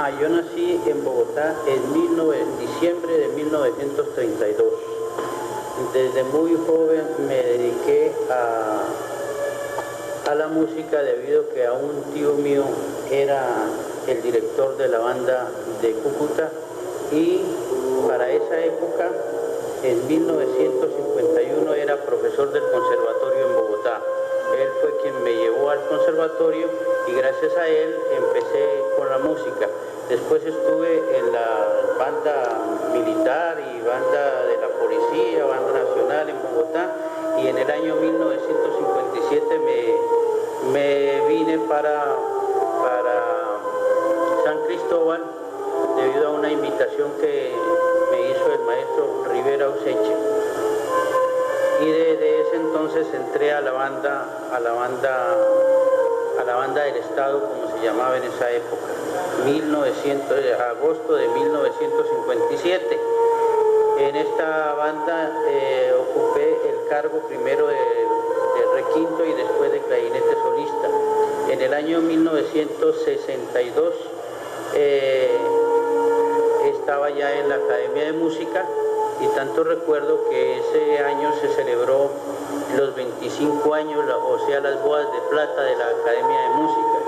Yo nací en Bogotá en diciembre de 1932. Desde muy joven me dediqué a la música debido a que a un tío mío era el director de la banda de Cúcuta y para esa época, en 1951, era profesor del conservatorio en Bogotá. Él fue quien me llevó al conservatorio y gracias a él empecé con la música. Después estuve en la banda militar y banda de la policía, banda nacional en Bogotá, y en el año 1957 me vine para San Cristóbal debido a una invitación que me hizo el maestro Rivera Useche. Y desde ese entonces entré a la banda del Estado, como se llamaba en esa época, agosto de 1957. En esta banda ocupé el cargo primero de requinto y después de clarinete solista. En el año 1962 estaba ya en la Academia de Música y tanto recuerdo que ese año se celebró los 25 años, o sea, las bodas de plata de la Academia de Música.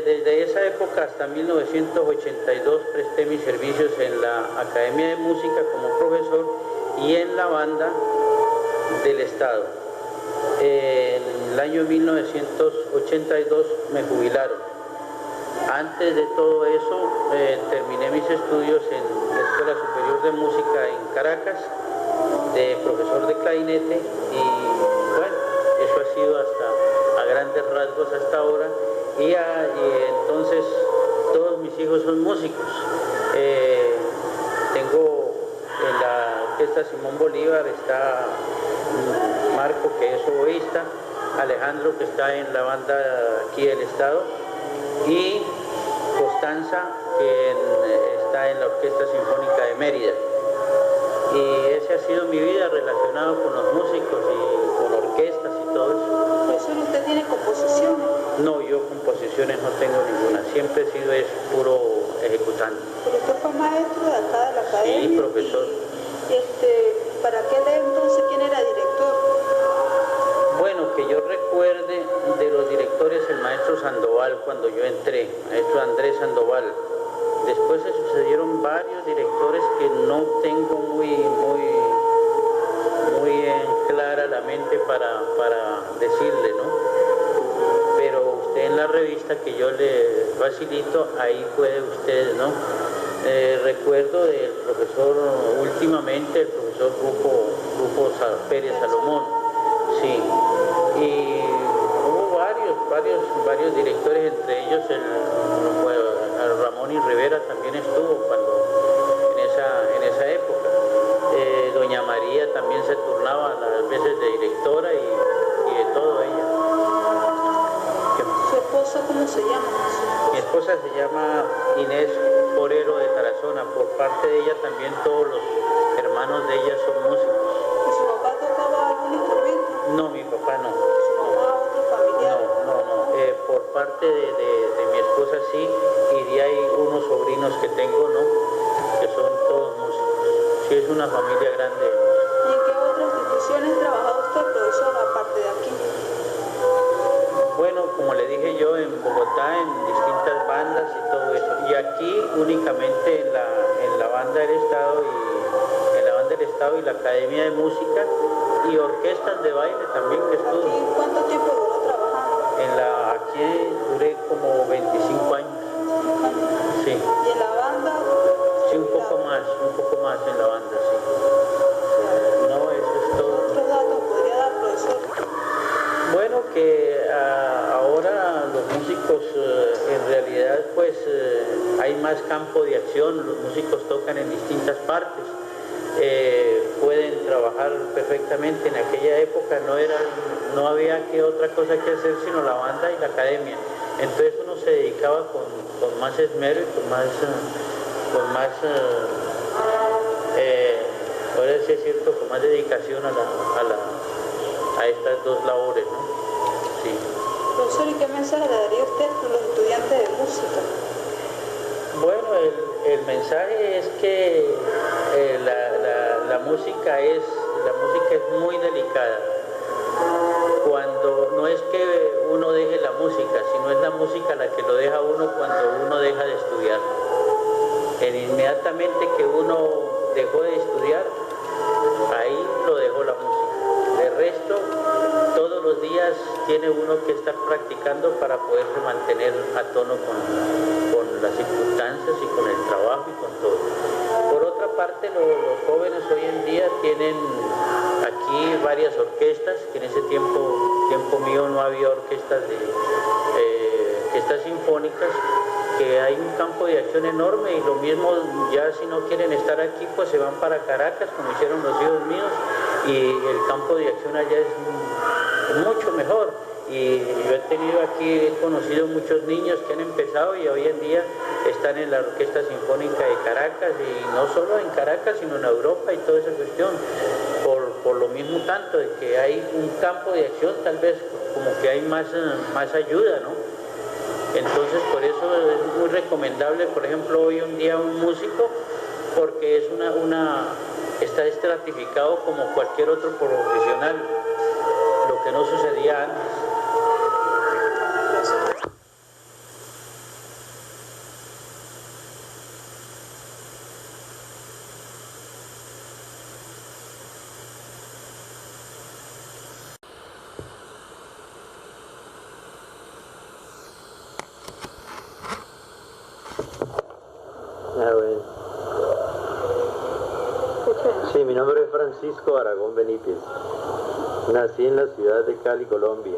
Desde esa época hasta 1982 presté mis servicios en la Academia de Música como profesor y en la banda del Estado. En el año 1982 me jubilaron. Antes de todo eso, terminé mis estudios en la Escuela Superior de Música en Caracas, de profesor de clarinete, y bueno, eso ha sido hasta a grandes rasgos hasta ahora. Y entonces todos mis hijos son músicos. Tengo en la orquesta Simón Bolívar, está Marco, que es oboísta, Alejandro, que está en la banda aquí del Estado, y Constanza, que está en la Orquesta Sinfónica de Mérida. Y esa ha sido mi vida relacionada con los músicos y con orquestas y todo eso. ¿Profesor, usted tiene composiciones? No, yo composiciones no tengo ninguna, siempre he sido puro ejecutante. Pero usted fue maestro de acá de la academia. Sí, profesor. ¿Para qué entonces quién era director? Bueno, que yo recuerde de los directores, el maestro Sandoval, cuando yo entré, maestro Andrés Sandoval. Después se sucedieron varios directores que no tengo muy en clara la mente para decirle, ¿no? Pero usted en la revista que yo le facilito, ahí puede usted, ¿no? Recuerdo del profesor, últimamente, el profesor Rufo Pérez Salomón, sí. Y hubo varios directores, entre ellos el Ramón y Rivera también estuvo en esa época. Doña María también se turnaba las veces de directora y de todo ella. ¿Su esposa cómo se llama? Mi esposa se llama Inés Forero de Tarazona. Por parte de ella también todos los hermanos de ella son músicos. ¿Y su papá tocaba algún instrumento? No, mi papá no. ¿Su mamá otro familiar? No. Por parte de mi esposa sí, y de ahí unos sobrinos que tengo, ¿no? Que son todos músicos. Sí, es una familia grande. ¿Y en qué otras instituciones trabajaba usted, profesor, aparte de aquí? Bueno, como le dije yo, en Bogotá, en distintas bandas y todo eso. Y aquí únicamente en la banda del Estado y la Academia de Música y orquestas de baile también que estudio. ¿Aquí cuánto tiempo duró trabajando? Aquí duré como 25 años. Sí. ¿Y en la banda? Sí, un poco más en la banda, sí. No, eso es todo. ¿Otros datos podría dar, profesor? Bueno, que ahora los músicos en realidad pues hay más campo de acción, los músicos tocan en distintas partes, pueden trabajar perfectamente. En aquella época no había otra cosa que hacer sino la banda y la academia, entonces uno se dedicaba con más esmero y con más ahora sí es cierto, con más dedicación a estas dos labores, ¿no? Sí. Profesor, ¿y qué mensaje le daría usted a los estudiantes de música? Bueno, el mensaje es que la música es muy delicada. Cuando no es que uno deje la música, sino es la música la que lo deja uno cuando uno deja de estudiar. Inmediatamente que uno dejó de estudiar, ahí lo dejó la música. De resto, todos los días tiene uno que estar practicando para poderse mantener a tono con las circunstancias y con el trabajo y con todo. Por otra parte, los jóvenes hoy en día tienen aquí varias orquestas, que en ese tiempo mío no había orquestas sinfónicas, que hay un campo de acción enorme, y lo mismo, ya si no quieren estar aquí, pues se van para Caracas, como hicieron los hijos míos, y el campo de acción allá es mucho mejor. Y yo he conocido muchos niños que han empezado y hoy en día están en la Orquesta Sinfónica de Caracas, y no solo en Caracas, sino en Europa y toda esa cuestión, por lo mismo tanto de que hay un campo de acción, tal vez como que hay más ayuda, ¿no? Entonces, por eso es muy recomendable, por ejemplo, hoy en día un músico, porque es está estratificado como cualquier otro profesional, lo que no sucedía antes. Bueno. Sí, mi nombre es Francisco Aragón Benítez. Nací en la ciudad de Cali, Colombia,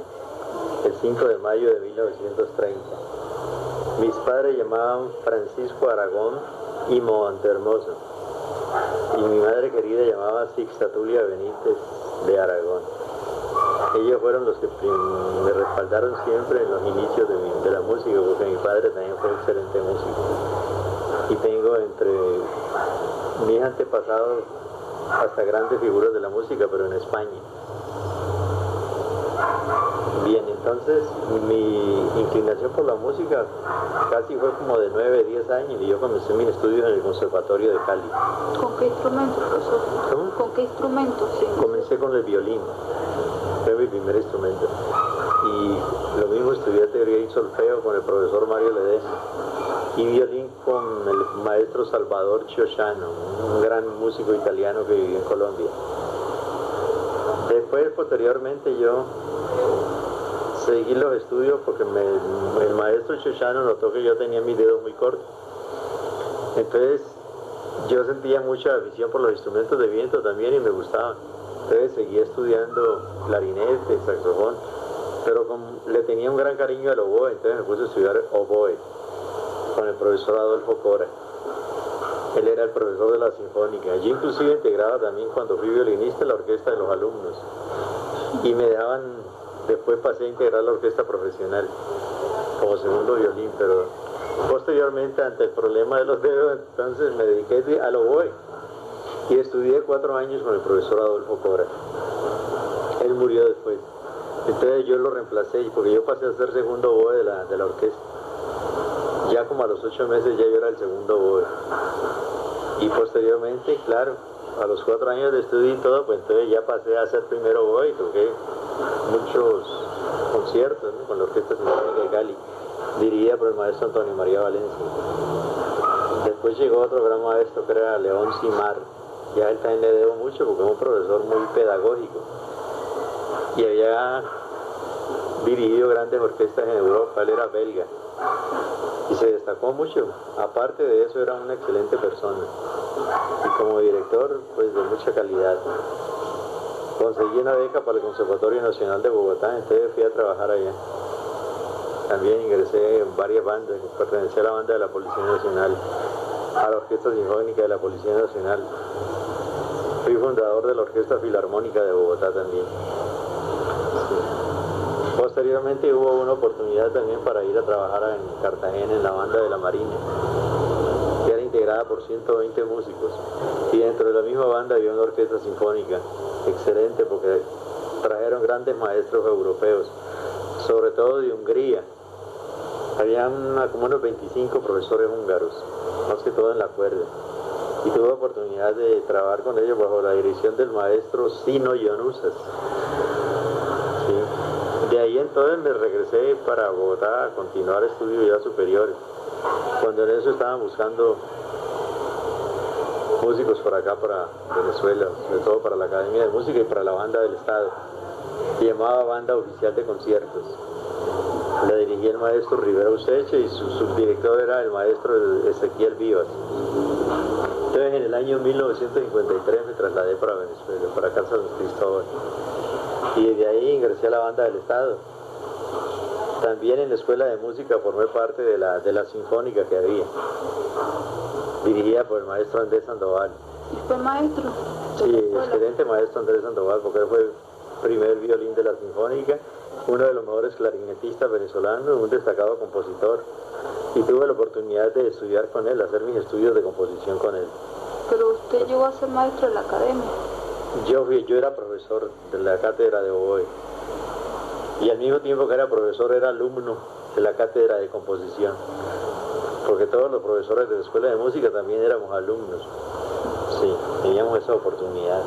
el 5 de mayo de 1930. Mis padres llamaban Francisco Aragón y Montehermoso, y mi madre querida llamaba Sixatulia Benítez de Aragón. Ellos fueron los que me respaldaron siempre en los inicios de la música, porque mi padre también fue excelente músico. Y tengo entre mis antepasados hasta grandes figuras de la música, pero en España. Bien, entonces mi inclinación por la música casi fue como de 9, 10 años, y yo comencé mis estudios en el Conservatorio de Cali. ¿Con qué instrumento, profesor? ¿Cómo? ¿Con qué instrumento? Sí. Comencé con el violín, fue mi primer instrumento. Y lo mismo, estudié teoría y solfeo con el profesor Mario Ledesma, y violín con el maestro Salvador Chiosciano, un gran músico italiano que vivió en Colombia. Después, posteriormente, yo seguí los estudios porque el maestro Chiosciano notó que yo tenía mis dedos muy cortos. Entonces, yo sentía mucha afición por los instrumentos de viento también y me gustaban. Entonces, seguí estudiando clarinete, saxofón, pero le tenía un gran cariño al oboe, entonces me puse a estudiar oboe con el profesor Adolfo Cora. Él era el profesor de la Sinfónica. Yo inclusive integraba también, cuando fui violinista, la orquesta de los alumnos. Y me dejaban, después pasé a integrar la orquesta profesional como segundo violín, pero posteriormente, ante el problema de los dedos, entonces me dediqué al oboe. Y estudié 4 años con el profesor Adolfo Cora. Él murió después. Entonces yo lo reemplacé, porque yo pasé a ser segundo oboe de la orquesta. Ya como a los 8 meses ya yo era el segundo oboe. Y posteriormente, claro, a los 4 años de estudio y todo, pues entonces ya pasé a ser primero oboe y toqué muchos conciertos, ¿no?, con la Orquesta Sinfónica de Cali, dirigida por el maestro Antonio María Valencia. Después llegó otro gran maestro que era León Simar. Ya él también le debo mucho porque es un profesor muy pedagógico. Y había dirigido grandes orquestas en Europa, él era belga. Y se destacó mucho. Aparte de eso, era una excelente persona. Y como director, pues de mucha calidad. Conseguí una beca para el Conservatorio Nacional de Bogotá, entonces fui a trabajar allá. También ingresé en varias bandas, pertenecí a la banda de la Policía Nacional, a la Orquesta Sinfónica de la Policía Nacional. Fui fundador de la Orquesta Filarmónica de Bogotá también. Sí. Posteriormente hubo una oportunidad también para ir a trabajar en Cartagena en la banda de la Marina, que era integrada por 120 músicos. Y dentro de la misma banda había una orquesta sinfónica excelente, porque trajeron grandes maestros europeos, sobre todo de Hungría. Había como unos 25 profesores húngaros, más que todo en la cuerda. Y tuve oportunidad de trabajar con ellos bajo la dirección del maestro Sino Ionusas. ¿Sí? De ahí entonces me regresé para Bogotá a continuar estudios ya superiores. Cuando en eso estaban buscando músicos por acá, para Venezuela, sobre todo para la Academia de Música y para la banda del Estado. Se llamaba Banda Oficial de Conciertos. La dirigía el maestro Rivera Useche y su subdirector era el maestro Ezequiel Vivas. Entonces en el año 1953 me trasladé para Venezuela, para Casa de Cristóbal. Y desde ahí ingresé a la banda del Estado. También en la escuela de música formé parte de la sinfónica que había, dirigida por el maestro Andrés Sandoval. ¿Y fue maestro? Sí, excelente maestro Andrés Sandoval, porque él fue el primer violín de la sinfónica, uno de los mejores clarinetistas venezolanos, un destacado compositor, y tuve la oportunidad de estudiar con él, hacer mis estudios de composición con él. Pero usted llegó a ser maestro de la academia. Yo era profesor de la cátedra de oboe, y al mismo tiempo que era profesor era alumno de la cátedra de composición, porque todos los profesores de la escuela de música también éramos alumnos. Sí, teníamos esa oportunidad.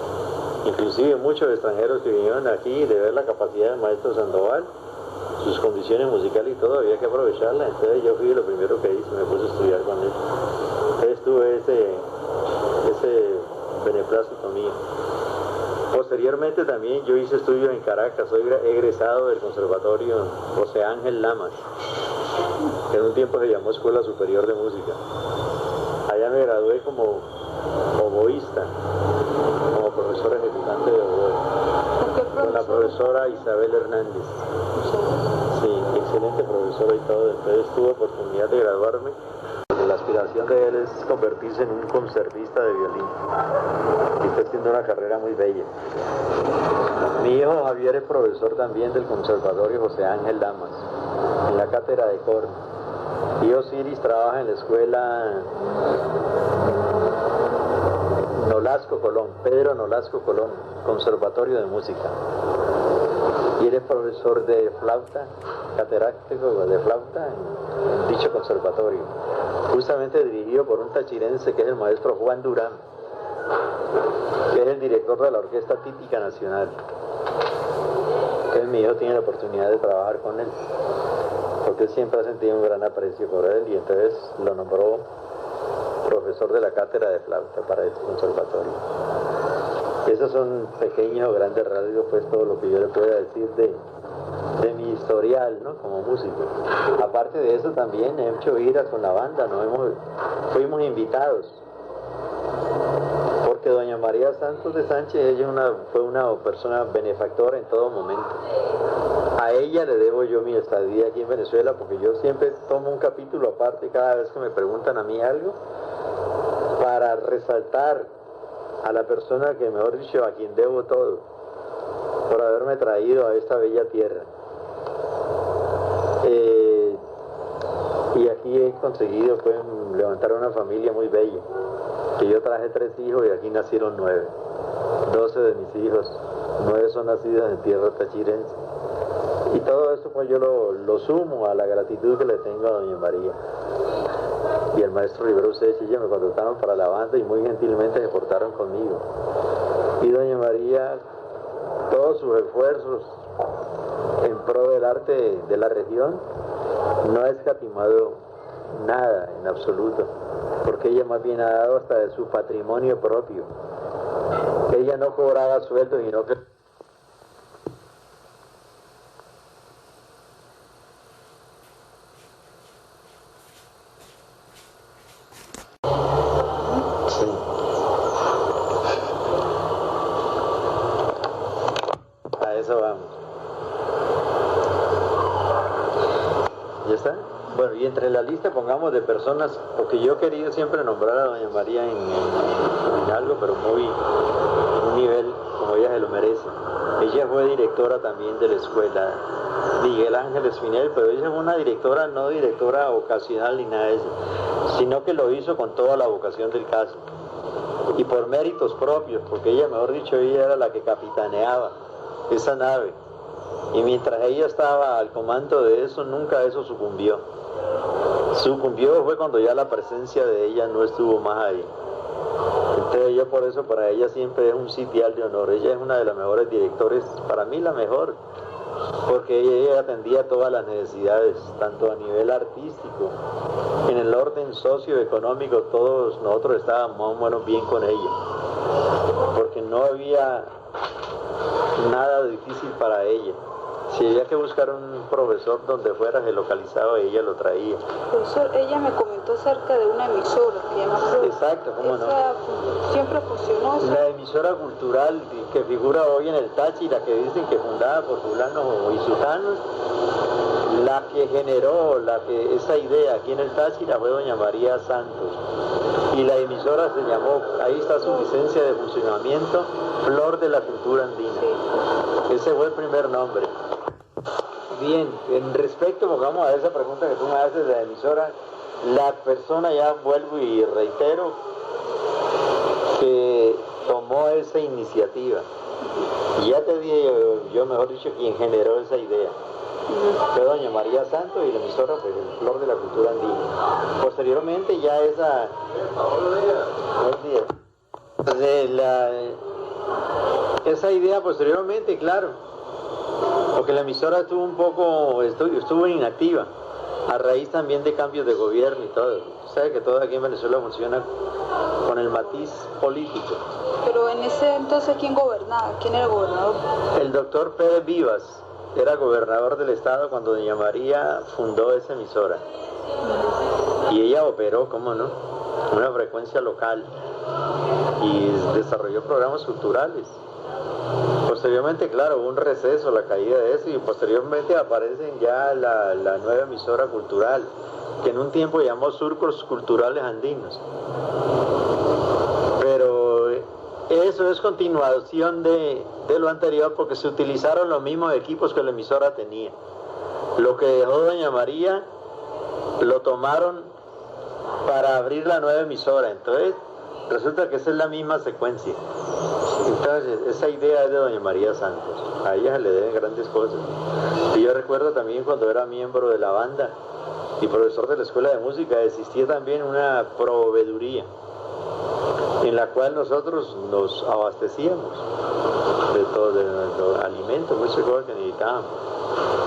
Inclusive muchos extranjeros que vinieron aquí de ver la capacidad del maestro Sandoval, sus condiciones musicales y todo, había que aprovecharla. Entonces yo fui lo primero que hice, me puse a estudiar con él. Entonces tuve ese beneplácito mío. Posteriormente también yo hice estudios en Caracas, soy egresado del Conservatorio José Ángel Lamas, que en un tiempo se llamó Escuela Superior de Música. Allá me gradué como oboísta, como profesor ejecutante de oboe, con la profesora Isabel Hernández. Sí, excelente profesora y todo. Entonces tuve oportunidad de graduarme. La aspiración de él es convertirse en un concertista de violín, y está haciendo una carrera muy bella. Mi hijo Javier es profesor también del Conservatorio José Ángel Lamas, en la cátedra de corno. Y Osiris trabaja en la escuela Nolasco Colón, Pedro Nolasco Colón, Conservatorio de Música. Y él es profesor de flauta, catedrático de flauta en dicho conservatorio, justamente dirigido por un tachirense que es el maestro Juan Durán, que es el director de la Orquesta Típica Nacional. Entonces mi hijo tiene la oportunidad de trabajar con él, porque él siempre ha sentido un gran aprecio por él, y entonces lo nombró profesor de la cátedra de flauta para este conservatorio. Esos son pequeños o grandes rasgos, pues todo lo que yo le pueda decir de mi historial, ¿no? Como músico. Aparte de eso también he hecho giras con la banda, fuimos invitados, porque doña María Santos de Sánchez, ella fue una persona benefactora en todo momento. A ella le debo yo mi estadía aquí en Venezuela, porque yo siempre tomo un capítulo aparte cada vez que me preguntan a mí algo, para resaltar a la persona que, mejor dicho, a quien debo todo, por haberme traído a esta bella tierra. Y aquí he conseguido levantar una familia muy bella, que yo traje 3 hijos y aquí nacieron 9. 12 de mis hijos, 9 son nacidos en tierra tachirense. Y todo eso pues yo lo sumo a la gratitud que le tengo a doña María y al maestro Rivera Useche. Ellos me contrataron para la banda y muy gentilmente se portaron conmigo. Y doña María, todos sus esfuerzos en pro del arte de la región, no ha escatimado nada en absoluto, porque ella más bien ha dado hasta de su patrimonio propio. Ella no cobraba sueldo, sino que y entre la lista pongamos de personas, porque yo he querido siempre nombrar a doña María en algo, pero muy un nivel como ella se lo merece. Ella fue directora también de la escuela Miguel Ángel Espinel, pero ella fue una directora, no directora ocasional ni nada de eso, sino que lo hizo con toda la vocación del caso y por méritos propios, porque ella, mejor dicho, ella era la que capitaneaba esa nave Y mientras ella estaba al comando de eso, nunca eso sucumbió. Sucumbió fue cuando ya la presencia de ella no estuvo más ahí. Entonces yo por eso para ella siempre es un sitial de honor. Ella es una de las mejores directores, para mí la mejor, porque ella atendía todas las necesidades, tanto a nivel artístico, en el orden socioeconómico, todos nosotros estábamos más o menos bien con ella, porque no había nada difícil para ella. Si había que buscar un profesor donde fuera, se localizaba y ella lo traía. Profesor, ella me comentó acerca de una emisora que llama Pro. Exacto, cómo no. Siempre funcionó. La emisora cultural que figura hoy en el Táchira, que dicen que fundada por fulanos y sutanos, la que generó esa idea aquí en el Táchira fue doña María Santos. Y la emisora se llamó, ahí está su licencia de funcionamiento, Flor de la Cultura Andina. Sí. Ese fue el primer nombre. Bien, en respecto, vamos a esa pregunta que tú me haces de la emisora, la persona, ya vuelvo y reitero, que tomó esa iniciativa, y ya te dije yo mejor dicho, quien generó esa idea, fue doña María Santos, y la emisora fue el Flor de la Cultura Andina. Posteriormente ya esa... esa idea posteriormente, claro, porque la emisora estuvo inactiva a raíz también de cambios de gobierno y todo. Sabe que todo aquí en Venezuela funciona con el matiz político. Pero en ese entonces, ¿quién gobernaba? ¿Quién era el gobernador? El doctor Pérez Vivas era gobernador del estado cuando doña María fundó esa emisora. Y ella operó, cómo no, una frecuencia local y desarrolló programas culturales. Posteriormente, claro, hubo un receso, la caída de eso, y posteriormente aparecen ya la nueva emisora cultural, que en un tiempo llamó Surcos Culturales Andinos. Pero eso es continuación de lo anterior, porque se utilizaron los mismos equipos que la emisora tenía. Lo que dejó doña María, lo tomaron para abrir la nueva emisora. Entonces, resulta que esa es la misma secuencia. Entonces, esa idea es de doña María Santos. A ella se le deben grandes cosas. Y yo recuerdo también cuando era miembro de la banda y profesor de la escuela de música, existía también una proveeduría en la cual nosotros nos abastecíamos de todo, de alimentos, muchas cosas que necesitábamos.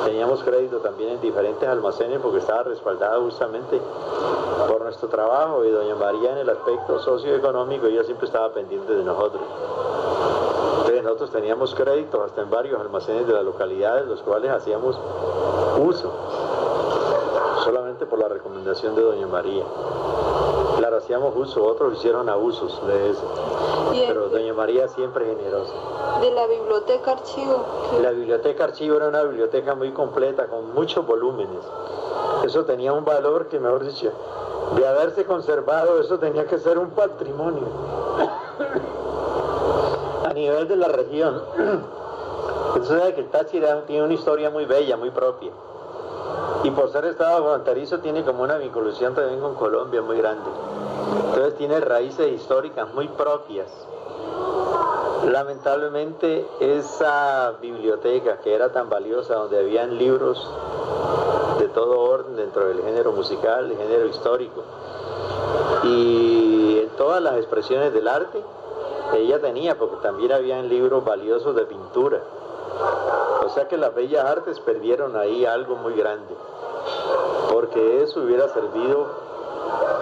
Teníamos crédito también en diferentes almacenes porque estaba respaldada justamente por nuestro trabajo, y doña María en el aspecto socioeconómico, ella siempre estaba pendiente de nosotros. Entonces nosotros teníamos créditos hasta en varios almacenes de las localidades, los cuales hacíamos uso, solamente por la recomendación de doña María. Claro, hacíamos uso, otros hicieron abusos de eso, pero doña María siempre generosa. De la biblioteca archivo. La biblioteca archivo era una biblioteca muy completa, con muchos volúmenes. Eso tenía un valor que, mejor dicho, de haberse conservado, eso tenía que ser un patrimonio a nivel de la región. Entonces, sabe que el Táchira tiene una historia muy bella, muy propia. Y por ser estado fronterizo tiene como una vinculación también con Colombia muy grande. Entonces tiene raíces históricas muy propias. Lamentablemente esa biblioteca que era tan valiosa, donde habían libros de todo orden dentro del género musical, del género histórico, y en todas las expresiones del arte, ella tenía, porque también habían libros valiosos de pintura. O sea que las bellas artes perdieron ahí algo muy grande, porque eso hubiera servido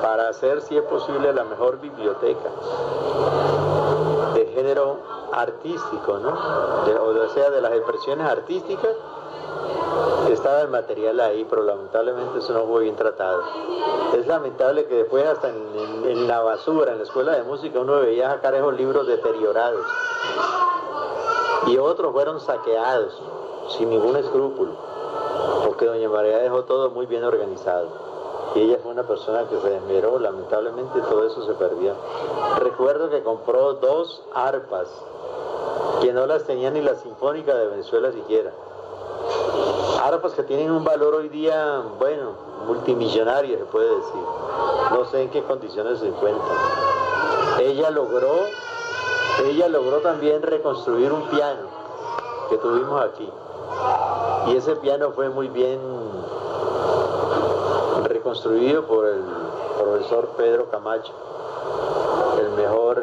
para hacer, si es posible, la mejor biblioteca de género artístico, ¿no? O sea, de las expresiones artísticas, estaba el material ahí, pero lamentablemente eso no fue bien tratado. Es lamentable que después hasta en la basura, en la escuela de música, uno veía sacar esos libros deteriorados, y otros fueron saqueados sin ningún escrúpulo, porque doña María dejó todo muy bien organizado, y ella fue una persona que se esmeró. Lamentablemente todo eso se perdió. Recuerdo que compró 2 arpas que no las tenía ni la Sinfónica de Venezuela siquiera. Arpas que tienen un valor hoy día, bueno, multimillonario se puede decir. No sé en qué condiciones se encuentran. Ella logró también reconstruir un piano que tuvimos aquí. Y ese piano fue muy bien reconstruido por el profesor Pedro Camacho, el mejor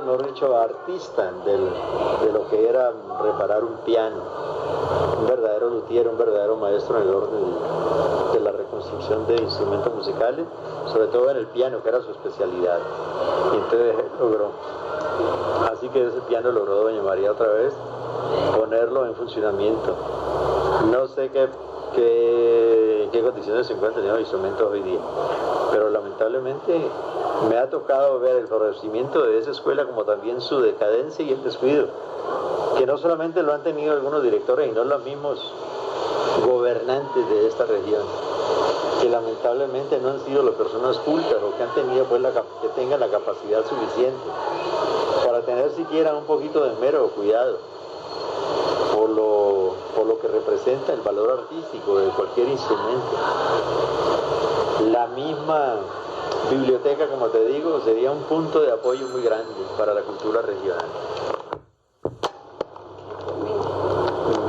mejor dicho, artista de lo que era reparar un piano, un verdadero luthier, un verdadero maestro en el orden de la reconstrucción de instrumentos musicales, sobre todo en el piano, que era su especialidad. Y entonces logró, así que ese piano logró doña María otra vez ponerlo en funcionamiento. No sé qué condiciones se encuentran los instrumentos hoy día, pero lamentablemente me ha tocado ver el florecimiento de esa escuela como también su decadencia y el descuido, que no solamente lo han tenido algunos directores y no los mismos gobernantes de esta región, que lamentablemente no han sido las personas cultas o que han tenido que tengan la capacidad suficiente para tener siquiera un poquito de esmero o cuidado por lo que representa el valor artístico de cualquier instrumento. La misma biblioteca, como te digo, sería un punto de apoyo muy grande para la cultura regional.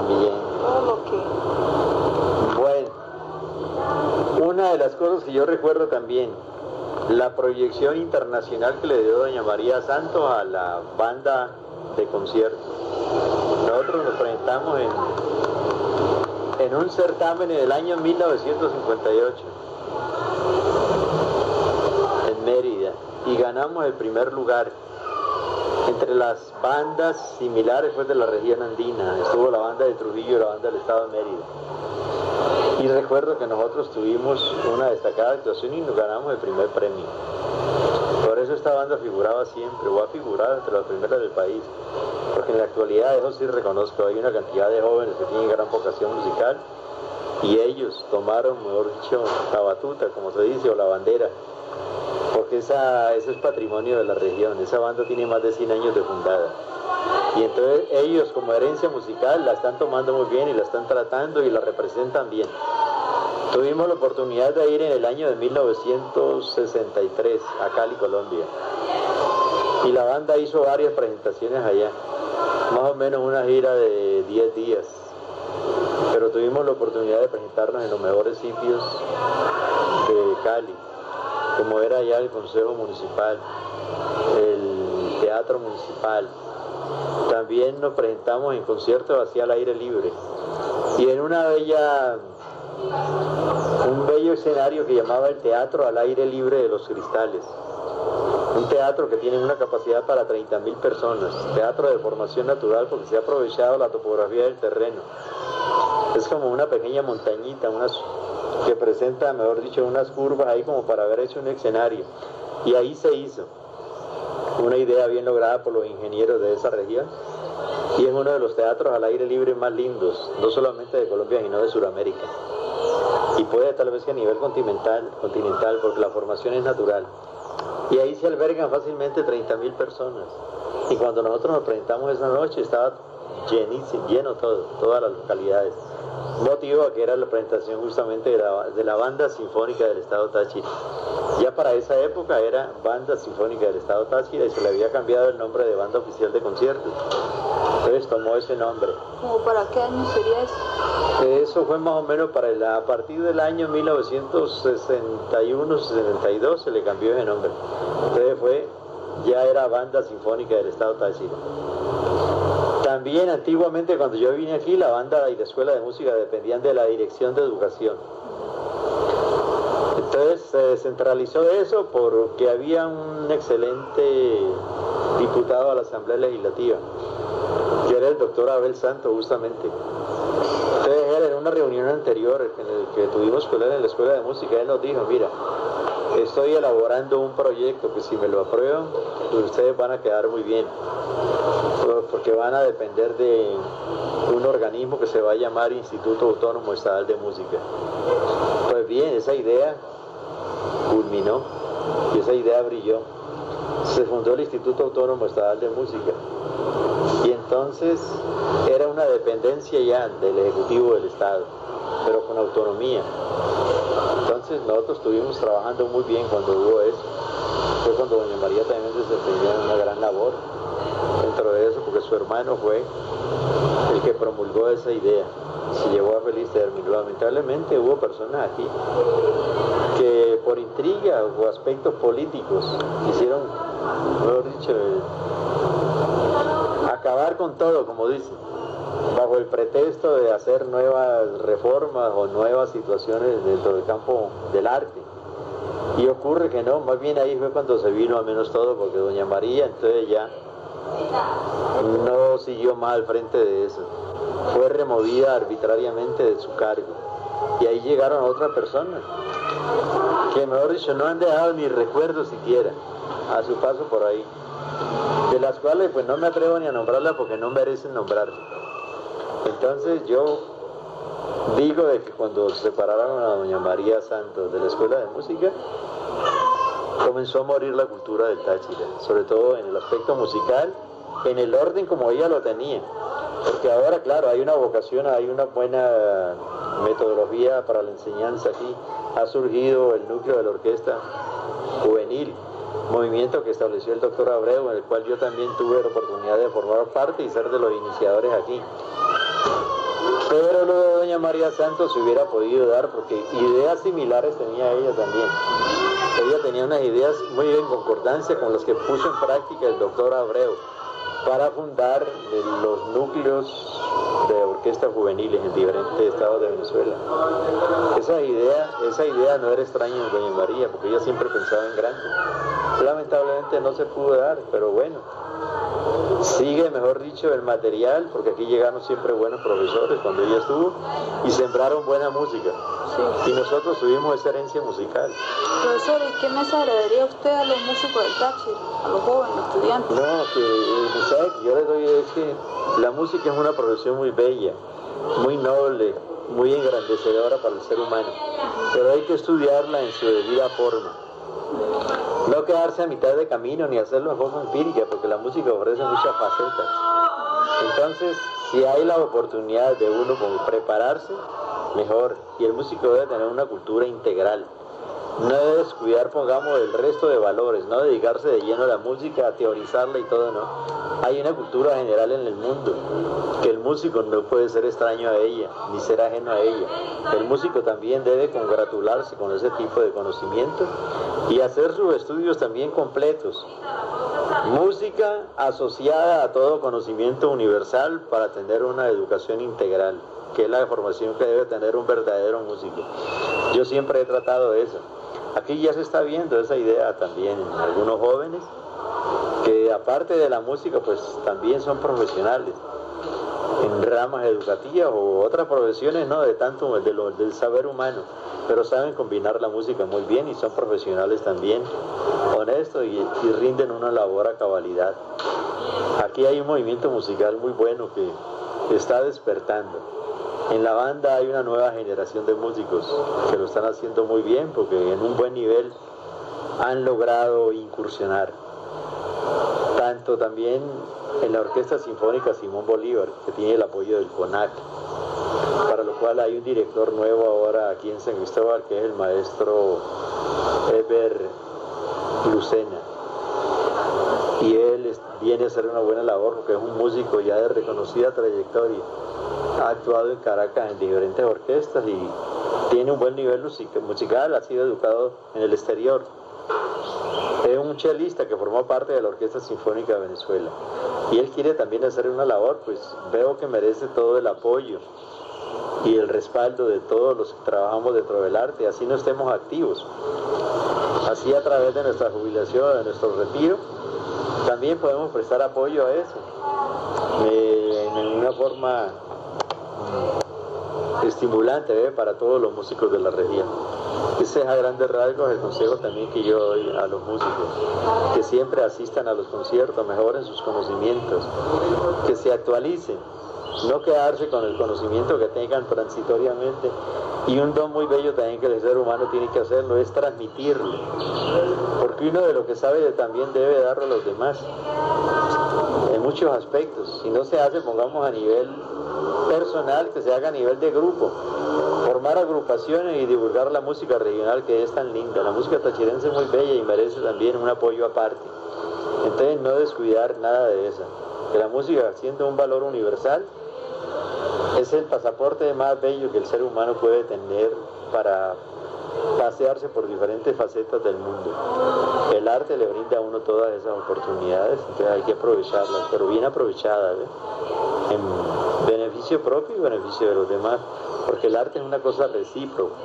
Bien. Bueno, una de las cosas que yo recuerdo también, la proyección internacional que le dio doña María Santos a la banda de conciertos. Nosotros nos presentamos en un certamen en el año 1958 en Mérida y ganamos el primer lugar. Entre las bandas similares fue de la región andina, estuvo la banda de Trujillo y la banda del estado de Mérida. Y recuerdo que nosotros tuvimos una destacada actuación y nos ganamos el primer premio. Por eso esta banda figuraba siempre, o ha figurado entre las primeras del país, porque en la actualidad, eso sí reconozco, hay una cantidad de jóvenes que tienen gran vocación musical y ellos tomaron, mejor dicho, la batuta, como se dice, o la bandera, porque eso es patrimonio de la región. Esa banda tiene más de 100 años de fundada y entonces ellos, como herencia musical, la están tomando muy bien y la están tratando y la representan bien. Tuvimos la oportunidad de ir en el año de 1963 a Cali, Colombia, y la banda hizo varias presentaciones allá, más o menos una gira de 10 días, pero tuvimos la oportunidad de presentarnos en los mejores sitios de Cali, como era ya el Consejo Municipal, el Teatro Municipal. También nos presentamos en conciertos hacia el aire libre y en un bello escenario que llamaba el Teatro al Aire Libre de los Cristales, un teatro que tiene una capacidad para 30.000 personas, teatro de formación natural porque se ha aprovechado la topografía del terreno. Es como una pequeña montañita, que presenta, mejor dicho, unas curvas ahí como para haber hecho un escenario, y ahí se hizo una idea bien lograda por los ingenieros de esa región, y es uno de los teatros al aire libre más lindos, no solamente de Colombia sino de Sudamérica, y puede tal vez que a nivel continental, porque la formación es natural, y ahí se albergan fácilmente 30.000 personas, y cuando nosotros nos presentamos esa noche estaba lleno todas las localidades, motivo a que era la presentación justamente de la Banda Sinfónica del Estado Táchira. Ya para esa época era Banda Sinfónica del Estado Táchira y se le había cambiado el nombre de Banda Oficial de Conciertos. Entonces tomó ese nombre. ¿Cómo para qué año sería eso? Eso fue más o menos a partir del año 1961-62 se le cambió ese nombre. Entonces ya era Banda Sinfónica del Estado Táchira. También antiguamente cuando yo vine aquí, la banda y la escuela de música dependían de la Dirección de Educación. Entonces se descentralizó eso porque había un excelente diputado a la Asamblea Legislativa, que era el doctor Abel Santos justamente. Entonces él en una reunión anterior en la que tuvimos con él en la escuela de música, él nos dijo, mira, estoy elaborando un proyecto que si me lo aprueban, pues ustedes van a quedar muy bien, porque van a depender de un organismo que se va a llamar Instituto Autónomo Estatal de Música. Pues bien, esa idea culminó y esa idea brilló. Se fundó el Instituto Autónomo Estatal de Música y entonces era una dependencia ya del Ejecutivo del Estado, pero con autonomía. Entonces nosotros estuvimos trabajando muy bien cuando hubo eso. Pues cuando doña María también desempeñó una gran labor dentro de eso, porque su hermano fue el que promulgó esa idea, se llevó a feliz término. Lamentablemente hubo personas aquí que por intriga o aspectos políticos quisieron, mejor dicho, acabar con todo, como dicen, bajo el pretexto de hacer nuevas reformas o nuevas situaciones dentro del campo del arte. Y ocurre que no, más bien ahí fue cuando se vino a menos todo, porque doña María entonces ya no siguió más al frente de eso, fue removida arbitrariamente de su cargo, y ahí llegaron otras personas que, mejor dicho, no han dejado ni recuerdo siquiera a su paso por ahí, de las cuales pues no me atrevo ni a nombrarlas porque no merecen nombrarse. Entonces yo digo de que cuando separaron a doña María Santos de la Escuela de Música, comenzó a morir la cultura del Táchira, sobre todo en el aspecto musical, en el orden como ella lo tenía, porque ahora, claro, hay una vocación, hay una buena metodología para la enseñanza aquí, ha surgido el núcleo de la orquesta juvenil, movimiento que estableció el doctor Abreu, en el cual yo también tuve la oportunidad de formar parte y ser de los iniciadores aquí. Pero lo de doña María Santos se hubiera podido dar porque ideas similares tenía ella también. Ella tenía unas ideas muy en concordancia con las que puso en práctica el doctor Abreu para fundar los núcleos de orquestas juveniles en diferentes estados de Venezuela. Esa idea no era extraña en doña María, porque ella siempre pensaba en grande. Lamentablemente no se pudo dar, pero bueno, sigue, mejor dicho, el material, porque aquí llegaron siempre buenos profesores cuando ella estuvo y sembraron buena música. Sí. Y nosotros tuvimos esa herencia musical. Profesor, ¿y qué mensaje le daría usted a los músicos del Táchira, a los jóvenes, los estudiantes? No, que el mensaje que yo les doy es que la música es una profesión muy bella, muy noble, muy engrandecedora para el ser humano, pero hay que estudiarla en su debida forma. No quedarse a mitad de camino ni hacerlo en forma empírica, porque la música ofrece muchas facetas. Entonces, si hay la oportunidad de uno como prepararse, mejor. Y el músico debe tener una cultura integral. No debe descuidar, pongamos, el resto de valores, no dedicarse de lleno a la música, a teorizarla y todo, no. Hay una cultura general en el mundo, que el músico no puede ser extraño a ella, ni ser ajeno a ella. El músico también debe congratularse con ese tipo de conocimiento y hacer sus estudios también completos. Música asociada a todo conocimiento universal para tener una educación integral, que es la formación que debe tener un verdadero músico. Yo siempre he tratado de eso. Aquí ya se está viendo esa idea también en algunos jóvenes, que aparte de la música, pues también son profesionales en ramas educativas o otras profesiones, ¿no? De tanto del saber humano, pero saben combinar la música muy bien y son profesionales también, honestos y rinden una labor a cabalidad. Aquí hay un movimiento musical muy bueno que está despertando. En la banda hay una nueva generación de músicos que lo están haciendo muy bien porque en un buen nivel han logrado incursionar. Tanto también en la Orquesta Sinfónica Simón Bolívar, que tiene el apoyo del CONAC, para lo cual hay un director nuevo ahora aquí en San Cristóbal, que es el maestro Eber Lucena. Y él viene a hacer una buena labor porque es un músico ya de reconocida trayectoria. Ha actuado en Caracas en diferentes orquestas y tiene un buen nivel musical, ha sido educado en el exterior. Es un chelista que formó parte de la Orquesta Sinfónica de Venezuela y él quiere también hacer una labor, pues veo que merece todo el apoyo y el respaldo de todos los que trabajamos dentro del arte, así no estemos activos. Así a través de nuestra jubilación, de nuestro retiro, también podemos prestar apoyo a eso, en una forma estimulante para todos los músicos de la región. Ese es a grandes rasgos el consejo también que yo doy a los músicos, que siempre asistan a los conciertos, mejoren sus conocimientos, que se actualicen, no quedarse con el conocimiento que tengan transitoriamente. Y un don muy bello también que el ser humano tiene que hacerlo es transmitirlo, porque uno de lo que sabe también debe darlo a los demás en muchos aspectos. Si no se hace, pongamos a nivel personal, que se haga a nivel de grupo, formar agrupaciones y divulgar la música regional, que es tan linda. La música tachirense es muy bella y merece también un apoyo aparte. Entonces no descuidar nada de eso. Que la música, siendo un valor universal, es el pasaporte más bello que el ser humano puede tener para pasearse por diferentes facetas del mundo. El arte le brinda a uno todas esas oportunidades, entonces hay que aprovecharlas, pero bien aprovechadas, ¿eh? En beneficio propio y beneficio de los demás, porque el arte es una cosa recíproca.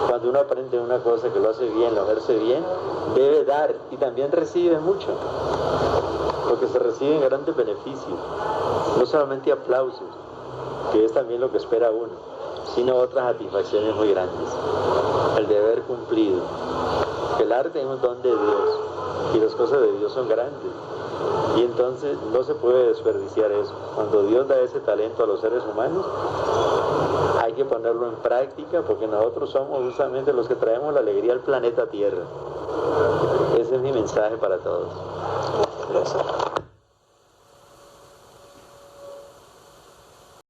Cuando uno aprende una cosa que lo hace bien, lo ejerce bien, debe dar y también recibe mucho, porque se reciben grandes beneficios, no solamente aplausos, que es también lo que espera uno, sino otras satisfacciones muy grandes, el deber cumplido. El arte es un don de Dios y las cosas de Dios son grandes, y entonces no se puede desperdiciar eso. Cuando Dios da ese talento a los seres humanos, hay que ponerlo en práctica, porque nosotros somos justamente los que traemos la alegría al planeta Tierra. Ese es mi mensaje para todos. Gracias.